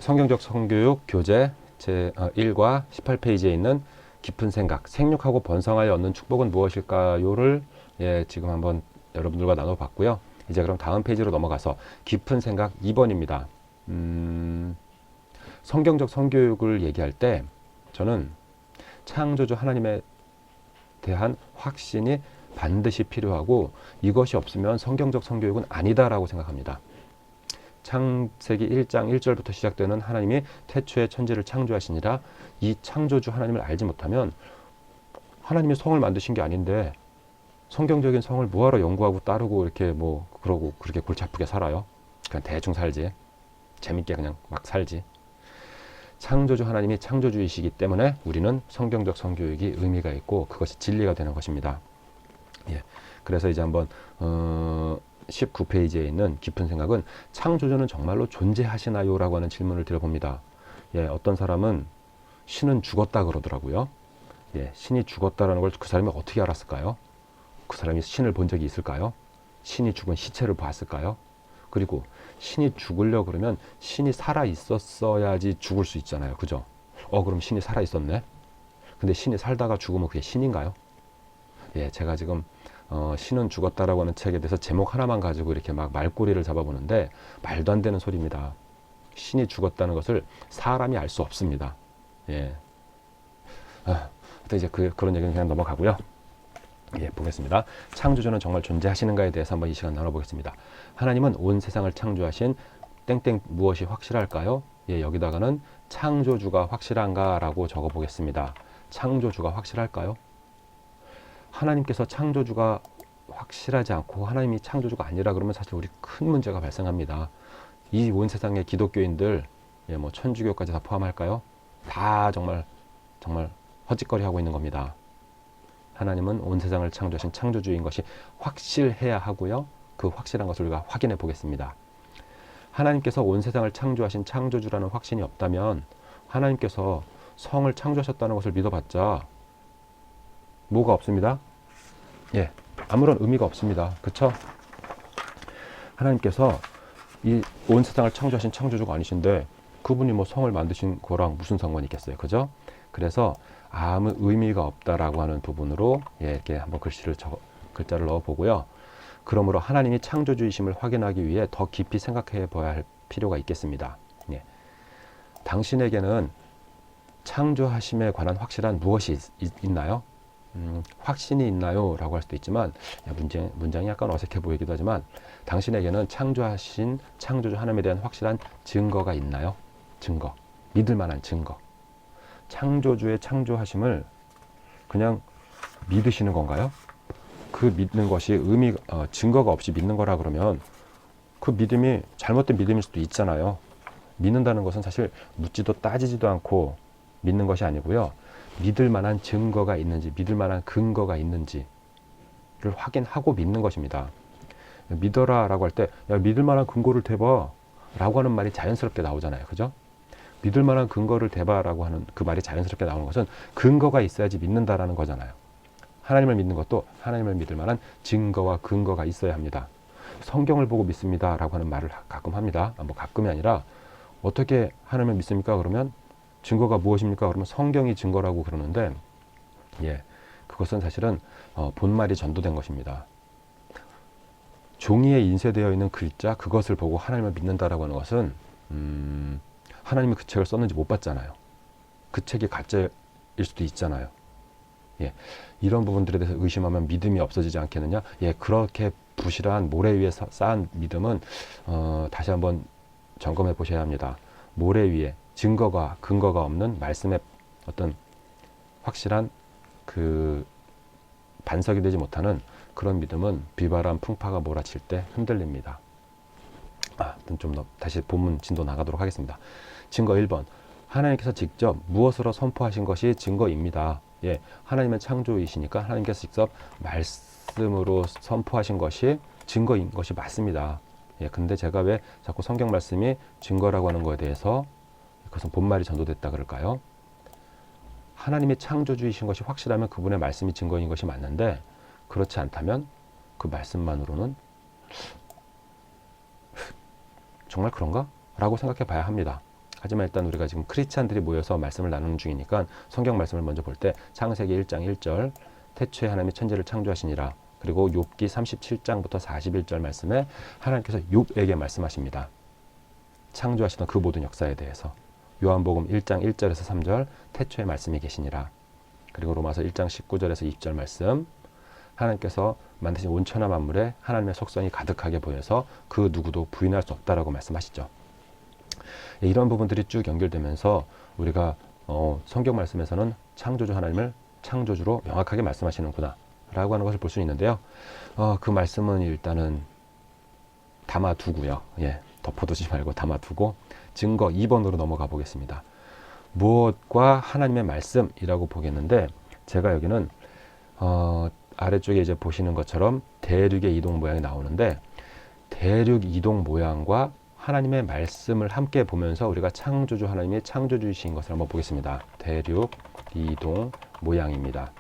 성경적 성교육 교재 제1과 18페이지에 있는 깊은 생각, 생육하고 번성하여 얻는 축복은 무엇일까요를 지금 한번 여러분들과 나눠봤고요. 이제 그럼 다음 페이지로 넘어가서 깊은 생각 2번입니다. 성경적 성교육을 얘기할 때 저는 창조주 하나님에 대한 확신이 반드시 필요하고 이것이 없으면 성경적 성교육은 아니다라고 생각합니다. 창세기 1장 1절부터 시작되는 하나님이 태초에 천지를 창조하시니라, 이 창조주 하나님을 알지 못하면 하나님이 성을 만드신 게 아닌데 성경적인 성을 뭐하러 연구하고 따르고 이렇게 그러고 그렇게 골치 아프게 살아요. 그냥 대충 살지. 재밌게 그냥 막 살지. 창조주 하나님이 창조주이시기 때문에 우리는 성경적 성교육이 의미가 있고 그것이 진리가 되는 것입니다. 그래서 이제 한번 19페이지에 있는 깊은 생각은 창조주는 정말로 존재하시나요? 라고 하는 질문을 드려봅니다. 어떤 사람은 신은 죽었다 그러더라고요. 신이 죽었다라는 걸 그 사람이 어떻게 알았을까요? 그 사람이 신을 본 적이 있을까요? 신이 죽은 시체를 봤을까요? 그리고 신이 죽으려 그러면 신이 살아 있었어야지 죽을 수 있잖아요. 그죠? 그럼 신이 살아 있었네. 근데 신이 살다가 죽으면 그게 신인가요? 제가 지금 신은 죽었다라고 하는 책에 대해서 제목 하나만 가지고 이렇게 막 말꼬리를 잡아보는데 말도 안 되는 소리입니다. 신이 죽었다는 것을 사람이 알 수 없습니다. 이제 그런 얘기는 그냥 넘어가고요. 보겠습니다. 창조주는 정말 존재하시는가에 대해서 한번 이 시간 나눠보겠습니다. 하나님은 온 세상을 창조하신 땡땡 무엇이 확실할까요? 여기다가는 창조주가 확실한가 라고 적어보겠습니다. 창조주가 확실할까요? 하나님께서 창조주가 확실하지 않고 하나님이 창조주가 아니라 그러면 사실 우리 큰 문제가 발생합니다. 이 온 세상의 기독교인들, 천주교까지 다 포함할까요? 다 정말 헛짓거리 하고 있는 겁니다. 하나님은 온 세상을 창조하신 창조주인 것이 확실해야 하고요. 그 확실한 것을 우리가 확인해 보겠습니다. 하나님께서 온 세상을 창조하신 창조주라는 확신이 없다면 하나님께서 성을 창조하셨다는 것을 믿어봤자 뭐가 없습니다. 아무런 의미가 없습니다. 그쵸? 하나님께서 이 온 세상을 창조하신 창조주가 아니신데 그분이 성을 만드신 거랑 무슨 상관이 있겠어요. 그죠? 그래서 아무 의미가 없다라고 하는 부분으로 이렇게 한번 글자를 넣어 보고요. 그러므로 하나님이 창조주이심을 확인하기 위해 더 깊이 생각해 봐야 할 필요가 있겠습니다. 당신에게는 창조하심에 관한 확실한 무엇이 있나요? 확신이 있나요? 라고 할 수도 있지만 문장이 약간 어색해 보이기도 하지만 당신에게는 창조하신 창조주 하나님에 대한 확실한 증거가 있나요? 증거, 믿을 만한 증거. 창조주의 창조하심을 그냥 믿으시는 건가요? 그 믿는 것이 증거가 없이 믿는 거라 그러면 그 믿음이 잘못된 믿음일 수도 있잖아요. 믿는다는 것은 사실 묻지도 따지지도 않고 믿는 것이 아니고요. 믿을 만한 증거가 있는지, 믿을 만한 근거가 있는지를 확인하고 믿는 것입니다. 믿어라 라고 할 때, 야, 믿을 만한 근거를 대봐 라고 하는 말이 자연스럽게 나오잖아요. 그죠? 믿을 만한 근거를 대봐라고 하는 그 말이 자연스럽게 나오는 것은 근거가 있어야지 믿는다라는 거잖아요. 하나님을 믿는 것도 하나님을 믿을 만한 증거와 근거가 있어야 합니다. 성경을 보고 믿습니다라고 하는 말을 가끔 합니다. 가끔이 아니라 어떻게 하나님을 믿습니까? 그러면 증거가 무엇입니까? 그러면 성경이 증거라고 그러는데 그것은 사실은 본말이 전도된 것입니다. 종이에 인쇄되어 있는 글자 그것을 보고 하나님을 믿는다라고 하는 것은 하나님이 그 책을 썼는지 못 봤잖아요. 그 책이 가짜일 수도 있잖아요. 이런 부분들에 대해서 의심하면 믿음이 없어지지 않겠느냐? 그렇게 부실한 모래 위에 쌓은 믿음은 다시 한번 점검해 보셔야 합니다. 모래 위에 증거가 근거가 없는 말씀의 어떤 확실한 그 반석이 되지 못하는 그런 믿음은 비바람 풍파가 몰아칠 때 흔들립니다. 좀 더 다시 본문 진도 나가도록 하겠습니다. 증거 1번. 하나님께서 직접 무엇으로 선포하신 것이 증거입니다. 하나님은 창조이시니까 하나님께서 직접 말씀으로 선포하신 것이 증거인 것이 맞습니다. 근데 제가 왜 자꾸 성경 말씀이 증거라고 하는 것에 대해서 그것은 본말이 전도됐다 그럴까요? 하나님이 창조주이신 것이 확실하면 그분의 말씀이 증거인 것이 맞는데 그렇지 않다면 그 말씀만으로는 정말 그런가? 라고 생각해 봐야 합니다. 하지만 일단 우리가 지금 크리스찬들이 모여서 말씀을 나누는 중이니까 성경 말씀을 먼저 볼 때 창세기 1장 1절 태초에 하나님이 천지를 창조하시니라. 그리고 욥기 37장부터 41절 말씀에 하나님께서 욥에게 말씀하십니다. 창조하시던 그 모든 역사에 대해서. 요한복음 1장 1절에서 3절 태초에 말씀이 계시니라. 그리고 로마서 1장 19절에서 20절 말씀 하나님께서 만드신 온천하 만물에 하나님의 속성이 가득하게 보여서 그 누구도 부인할 수 없다라고 말씀하시죠. 이런 부분들이 쭉 연결되면서 우리가 성경 말씀에서는 창조주 하나님을 창조주로 명확하게 말씀하시는구나 라고 하는 것을 볼 수 있는데요. 그 말씀은 일단은 담아두고요. 덮어두지 말고 담아두고 증거 2번으로 넘어가 보겠습니다. 무엇과 하나님의 말씀이라고 보겠는데 제가 여기는 아래쪽에 이제 보시는 것처럼 대륙의 이동 모양이 나오는데 대륙 이동 모양과 하나님의 말씀을 함께 보면서 우리가 창조주 하나님이 창조주이신 것을 한번 보겠습니다. 대륙 이동 모양입니다.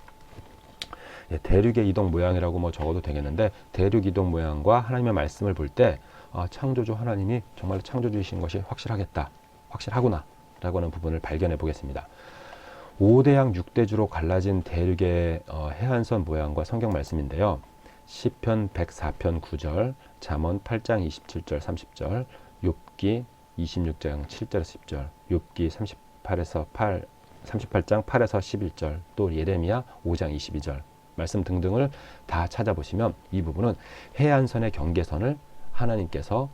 대륙의 이동 모양이라고 뭐 적어도 되겠는데 대륙 이동 모양과 하나님의 말씀을 볼 때 창조주 하나님이 정말 창조주이신 것이 확실하구나 라고 하는 부분을 발견해 보겠습니다. 5대양 6대주로 갈라진 대륙의 해안선 모양과 성경 말씀인데요. 시편 104편 9절, 잠언 8장 27절 30절, 욥기 26장 7절에서 10절, 욥기 38장 8에서 11절, 또 예레미야 5장 22절 말씀 등등을 다 찾아보시면 이 부분은 해안선의 경계선을 하나님께서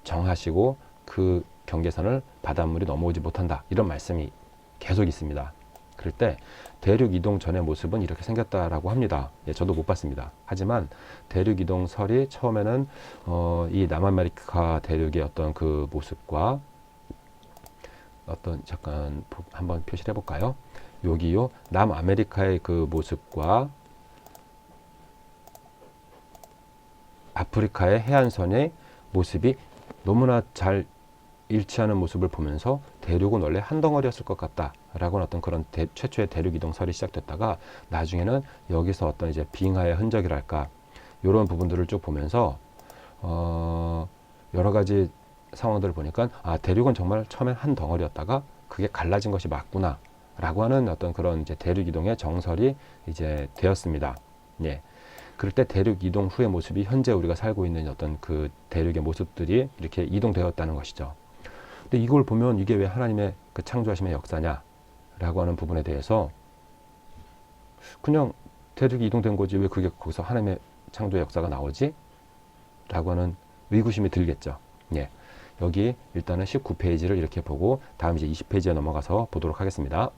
정하시고 그 경계선을 바닷물이 넘어오지 못한다. 이런 말씀이 계속 있습니다. 그럴 때 대륙 이동 전의 모습은 이렇게 생겼다라고 합니다. 저도 못 봤습니다. 하지만 대륙 이동설이 처음에는 이 남아메리카 대륙의 어떤 그 모습과 어떤 잠깐 한번 표시를 해볼까요? 여기요 남아메리카의 그 모습과 아프리카의 해안선의 모습이 너무나 잘 일치하는 모습을 보면서 대륙은 원래 한 덩어리였을 것 같다라고 하는 어떤 그런 최초의 대륙 이동설이 시작됐다가 나중에는 여기서 어떤 이제 빙하의 흔적이랄까 이런 부분들을 쭉 보면서 여러 가지 상황들을 보니까 대륙은 정말 처음엔 한 덩어리였다가 그게 갈라진 것이 맞구나 라고 하는 어떤 그런 이제 대륙 이동의 정설이 이제 되었습니다. 그럴 때 대륙 이동 후의 모습이 현재 우리가 살고 있는 어떤 그 대륙의 모습들이 이렇게 이동되었다는 것이죠. 근데 이걸 보면 이게 왜 하나님의 그 창조하심의 역사냐 라고 하는 부분에 대해서 그냥 대륙이 이동된 거지 왜 그게 거기서 하나님의 창조의 역사가 나오지? 라고 하는 의구심이 들겠죠. 여기 일단은 19페이지를 이렇게 보고 다음 이제 20페이지에 넘어가서 보도록 하겠습니다.